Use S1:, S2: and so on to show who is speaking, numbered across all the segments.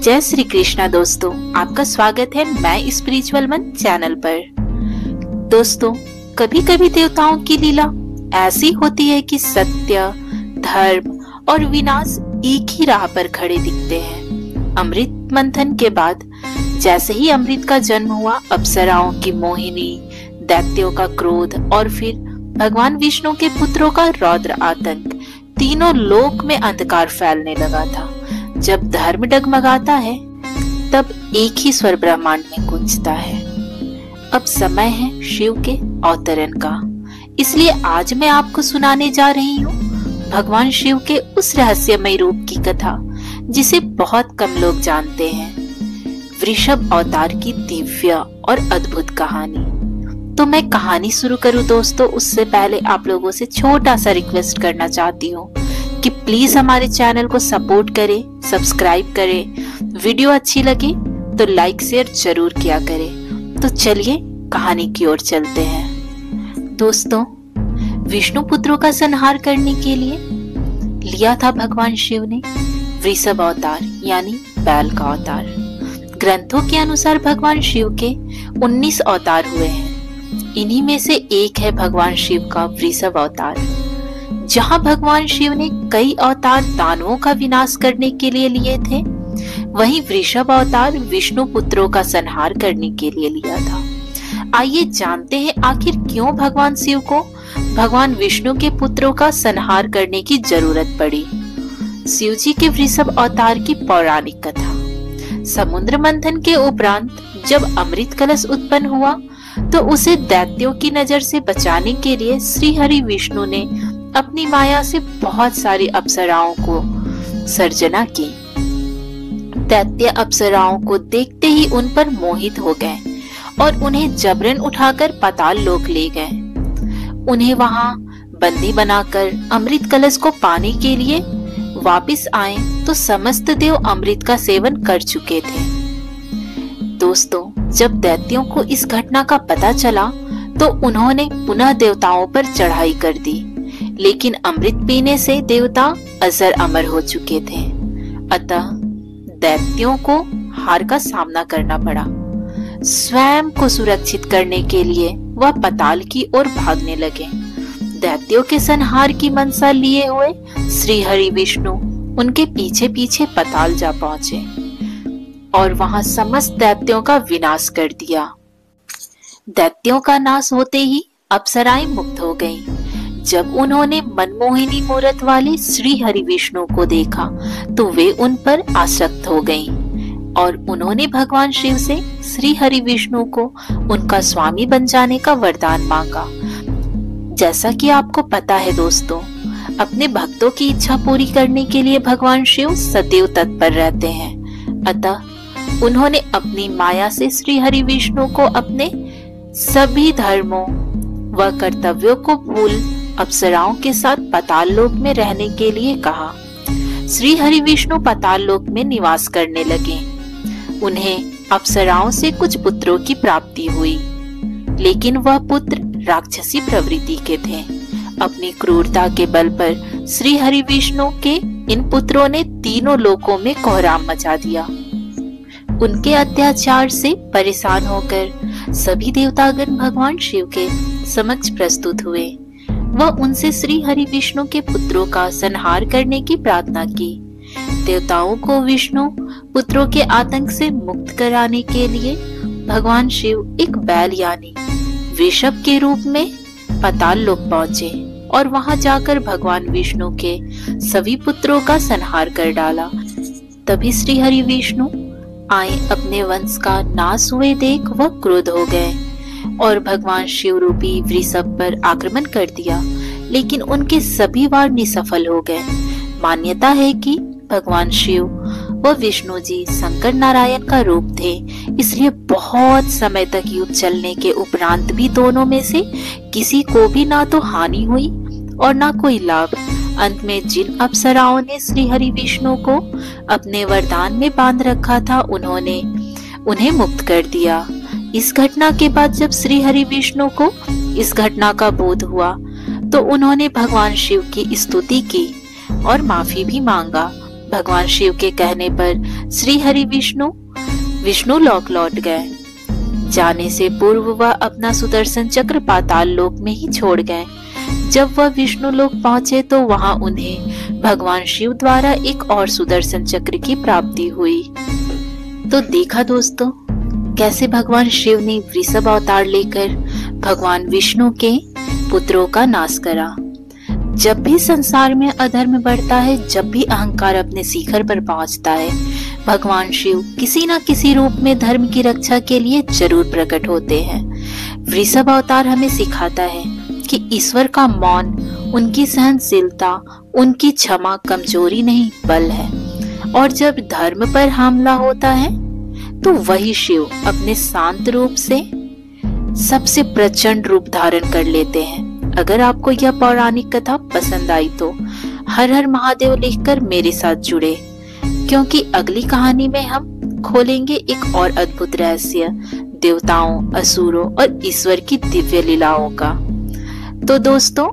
S1: जय श्री कृष्णा दोस्तों, आपका स्वागत है मैं स्पिरिचुअल मन चैनल पर। दोस्तों, कभी कभी देवताओं की लीला ऐसी होती है कि सत्य, धर्म और विनाश एक ही राह पर खड़े दिखते हैं। अमृत मंथन के बाद जैसे ही अमृत का जन्म हुआ, अप्सराओं की मोहिनी, दैत्यों का क्रोध और फिर भगवान विष्णु के पुत्रों का रौद्र आतंक, तीनों लोक में अंधकार फैलने लगा था। जब धर्म डगमगाता है तब एक ही स्वर ब्रह्मांड में गूंजता है। अब समय है शिव के अवतरण का, इसलिए आज मैं आपको सुनाने जा रही हूँ भगवान शिव के उस रहस्यमय रूप की कथा जिसे बहुत कम लोग जानते हैं, वृषभ अवतार की दिव्य और अद्भुत कहानी। तो मैं कहानी शुरू करूं दोस्तों, उससे पहले आप लोगों से छोटा सा रिक्वेस्ट करना चाहती हूँ कि प्लीज हमारे चैनल को सपोर्ट करें, सब्सक्राइब करें। वीडियो अच्छी लगे तो लाइक शेयर जरूर किया करें। तो चलिए कहानी की ओर चलते हैं। दोस्तों, विष्णु पुत्रों का संहार करने के लिए लिया था भगवान शिव ने वृषभ अवतार यानी बैल का अवतार। ग्रंथों के अनुसार भगवान शिव के 19 अवतार हुए हैं। इन्हीं में से एक है भगवान शिव का वृषभ अवतार। जहां भगवान शिव ने कई अवतार दानवों का विनाश करने के लिए लिए थे, वहीं वृषभ अवतार विष्णु पुत्रों का संहार करने के लिए लिया था। आइए जानते हैं आखिर क्यों भगवान शिव को भगवान विष्णु के पुत्रों का संहार करने की जरूरत पड़ी। शिव जी के वृषभ अवतार की पौराणिक कथा। समुद्र मंथन के उपरांत जब अमृत कलश उत्पन्न हुआ तो उसे दैत्यों की नजर से बचाने के लिए श्री हरि विष्णु ने अपनी माया से बहुत सारी अप्सराओं को सर्जना की। दैत्य अप्सराओं को देखते ही उन पर मोहित हो गए और उन्हें जबरन उठाकर पाताल लोक ले गए। उन्हें वहां बंदी बनाकर अमृत कलश को पाने के लिए वापस आए तो समस्त देव अमृत का सेवन कर चुके थे। दोस्तों, जब दैत्यों को इस घटना का पता चला तो उन्होंने पुनः देवताओं पर चढ़ाई कर दी, लेकिन अमृत पीने से देवता अजर अमर हो चुके थे। अतः दैत्यों को हार का सामना करना पड़ा। स्वयं को सुरक्षित करने के लिए वह पाताल की ओर भागने लगे। दैत्यों के संहार की मनसा लिए हुए श्री हरि विष्णु उनके पीछे पीछे पाताल जा पहुंचे और वहां समस्त दैत्यों का विनाश कर दिया। दैत्यों का नाश होते ही अप्सराएं मुक्त हो गईं। जब उन्होंने मनमोहिनी मूरत वाले श्री हरि विष्णु को देखा तो वे उन पर आसक्त हो गईं और उन्होंने भगवान शिव से श्री हरि विष्णु को उनका स्वामी बन जाने का वरदान मांगा। जैसा कि आपको पता है दोस्तों, अपने भक्तों की इच्छा पूरी करने के लिए भगवान शिव सदैव तत्पर रहते हैं। अतः उन्होंने अपनी माया से श्री हरि विष्णु को अपने सभी धर्मों व कर्तव्यों को भूल अप्सराओं के साथ पाताल लोक में रहने के लिए कहा। श्री हरि विष्णु पाताल लोक में निवास करने लगे। उन्हें अप्सराओं से कुछ पुत्रों की प्राप्ति हुई, लेकिन वह पुत्र राक्षसी प्रवृत्ति के थे। अपनी क्रूरता के बल पर श्री हरि विष्णु के इन पुत्रों ने तीनों लोकों में कोहराम मचा दिया। उनके अत्याचार से परेशान होकर सभी देवतागण भगवान शिव के समक्ष प्रस्तुत हुए। वह उनसे श्री हरि विष्णु के पुत्रों का संहार करने की प्रार्थना की। देवताओं को विष्णु पुत्रों के आतंक से मुक्त कराने के लिए भगवान शिव एक बैल यानी वृषभ के रूप में पाताल लोक पहुंचे और वहां जाकर भगवान विष्णु के सभी पुत्रों का संहार कर डाला। तभी श्री हरि विष्णु आए अपने वंश का नाश हुए देख वह क्रोध हो गए और भगवान शिव रूपी वृषभ पर आक्रमण कर दिया, लेकिन उनके सभी वार निसफल हो गए। मान्यता है कि भगवान शिव व विष्णु जी शंकर नारायण का रूप थे, इसलिए बहुत समय तक युद्ध चलने के उपरांत भी दोनों में से किसी को भी ना तो हानि हुई और ना कोई लाभ। अंत में जिन अप्सराओं ने श्री हरि विष्णु को अपने वरदान में बांध रखा था, उन्होंने उन्हें मुक्त कर दिया। इस घटना के बाद जब श्री हरि विष्णु को इस घटना का बोध हुआ तो उन्होंने भगवान शिव की स्तुति की और माफी भी मांगा। भगवान शिव के कहने पर श्री हरि विष्णु लोक लौट गए। जाने से पूर्व वह अपना सुदर्शन चक्र पाताल लोक में ही छोड़ गए। जब वह विष्णु लोक पहुंचे तो वहां उन्हें भगवान शिव द्वारा एक और सुदर्शन चक्र की प्राप्ति हुई। तो देखा दोस्तों, कैसे भगवान शिव ने वृषभ अवतार लेकर भगवान विष्णु के पुत्रों का नाश करा। जब भी संसार में अधर्म बढ़ता है, जब भी अहंकार अपने शिखर पर पहुंचता है, भगवान शिव किसी न किसी रूप में धर्म की रक्षा के लिए जरूर प्रकट होते हैं। वृषभ अवतार हमें सिखाता है कि ईश्वर का मौन, उनकी सहनशीलता, उनकी क्षमा कमजोरी नहीं बल है। और जब धर्म पर हमला होता है तो वही शिव अपने शांत रूप से सबसे प्रचंड रूप धारण कर लेते हैं। अगर आपको यह पौराणिक कथा पसंद आई तो हर हर महादेव लिखकर मेरे साथ जुड़े, क्योंकि अगली कहानी में हम खोलेंगे एक और अद्भुत रहस्य देवताओं, असुरों और ईश्वर की दिव्य लीलाओं का। तो दोस्तों,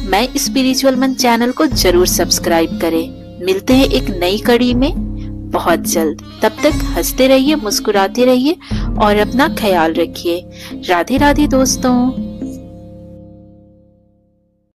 S1: मैं स्पिरिचुअल मन चैनल को जरूर सब्सक्राइब करें। मिलते हैं एक नई कड़ी में बहुत जल्द। तब तक हंसते रहिए, मुस्कुराते रहिए और अपना ख्याल रखिए। राधे राधे दोस्तों।